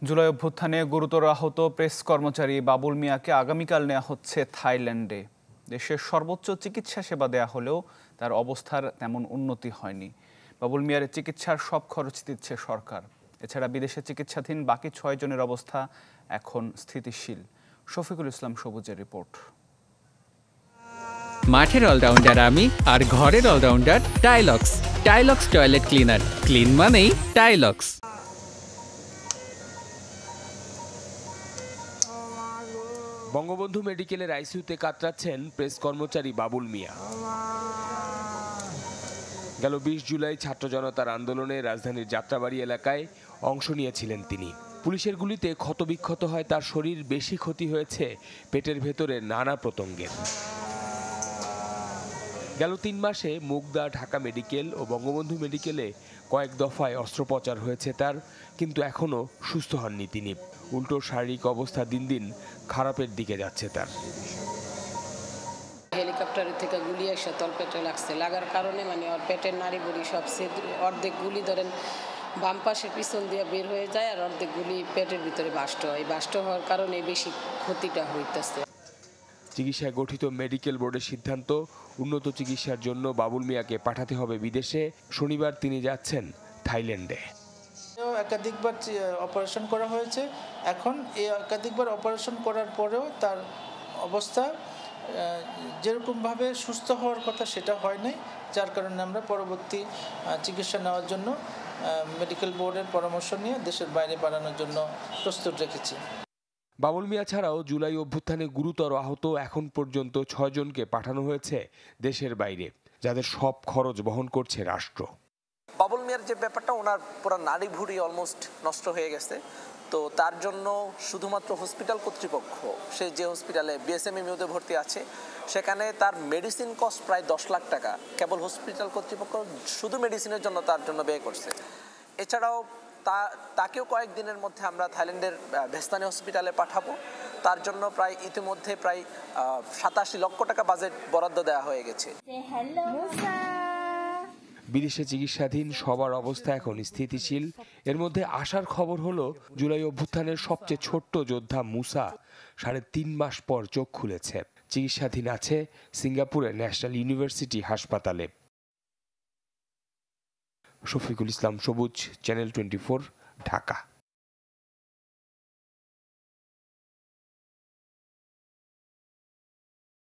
জুলাই অভ্যুত্থানে গুরুতর আহত প্রেস কর্মচারী বাবুল মিয়াকে আগামীকাল নেওয়া হচ্ছে থাইল্যান্ডে। দেশের সর্বোচ্চ চিকিৎসা সেবা দেয়া হলেও তার অবস্থার তেমন উন্নতি হয়নি। বাবুল মিয়ার চিকিৎসার সব খরচ দিচ্ছে সরকার। এছাড়া বিদেশে চিকিৎসাধীন বাকি ৬ জনের অবস্থা এখন স্থিতিশীল। শফিকুল ইসলাম সবুজের রিপোর্ট। মাঠের অলরাউন্ডার আমি, আর ঘরের allrounder Tylox. Tylox toilet cleaner, clean মানেই টাইলক্স। বঙ্গবন্ধু মেডিকেলের আইসিইউতে কাতরাচ্ছেন প্রেস কর্মচারী বাবুল মিয়া। গেল ২০ জুলাই ছাত্র জনতার আন্দোলনে রাজধানীর যাত্রাবাড়ি এলাকায় অংশ নিয়েছিলেন তিনি। পুলিশের গুলিতে ক্ষতবিক্ষত হয় তার শরীর, বেশি ক্ষতি হয়েছে পেটের ভেতরে নানা প্রত্যঙ্গের। গেল ৩ মাসে মুগদা, ঢাকা মেডিকেল ও বঙ্গবন্ধু মেডিকেলে কয়েক দফায় অস্ত্রোপচার হয়েছে তার, কিন্তু এখনও সুস্থ হননি তিনি। উল্টো শারীরিক অবস্থা দিন দিন খারাপের দিকে যাচ্ছে তার। হেলিকপ্টারের থেকে গুলি এসে তলপেটে লাগছে, লাগার কারণে ওর পেটের নাড়ি বুড়ি সব অর্ধেক গুলি ধরেন বাম পাশের পিছন দিয়ে বের হয়ে যায়, আর অর্ধেক গুলি পেটের ভিতরে বাষ্ট হয়। বাষ্ট হওয়ার কারণে বেশি ক্ষতিটা হইতেছে। চিকিৎসায় গঠিত মেডিকেল বোর্ডের সিদ্ধান্ত, উন্নত চিকিৎসার জন্য বাবুল মিয়াকে পাঠাতে হবে বিদেশে। শনিবার তিনি যাচ্ছেন থাইল্যান্ডে। একাধিকবার অপারেশন করা হয়েছে। এখন এই একাধিকবার অপারেশন করার পরেও তার অবস্থা যেরকমভাবে সুস্থ হওয়ার কথা সেটা হয় নাই, যার কারণে আমরা পরবর্তী চিকিৎসা নেওয়ার জন্য মেডিকেল বোর্ডের পরামর্শ নিয়ে দেশের বাইরে পাঠানোর জন্য প্রস্তুত রেখেছি। বাবুল মিয়া ছাড়াও জুলাই অভ্যুত্থানে গুরুতর আহত এখন পর্যন্ত ৬ জনকে পাঠানো হয়েছে দেশের বাইরে, যাদের সব খরচ বহন করছে রাষ্ট্র। বাবুল মিয়ার যে ব্যাপারটা, ওনার পুরো নাড়ি ভুঁড়ি অলমোস্ট নষ্ট হয়ে গেছে, তো তার জন্য শুধুমাত্র হসপিটাল কর্তৃপক্ষ, সে যে হসপিটালে বিএসএমএমইউতে ভর্তি আছে, সেখানে তার মেডিসিন কস্ট প্রায় ১০ লাখ টাকা কেবল হসপিটাল কর্তৃপক্ষ শুধু মেডিসিনের জন্য তার জন্য ব্যয় করছে। এছাড়াও তাকেও কয়েকদিনের মধ্যে আমরা থাইল্যান্ডের ভেস্তানি হসপিটালে পাঠাবো। তার জন্য প্রায় ইতিমধ্যে প্রায় ৮৭ লক্ষ টাকা বাজেট বরাদ্দ দেওয়া হয়ে গেছে। বিদেশে চিকিৎসাধীন সবার অবস্থা এখন স্থিতিশীল। এর মধ্যে আসার খবর হলো জুলাই অভ্যুত্থানের সবচেয়ে ছোট্ট যোদ্ধা মুসা ৩.৫ মাস পর চোখ খুলেছে। চিকিৎসাধীন আছে সিঙ্গাপুরের ন্যাশনাল ইউনিভার্সিটি হাসপাতালে। শফিকুল ইসলাম সবুজ, চ্যানেল 24, ঢাকা।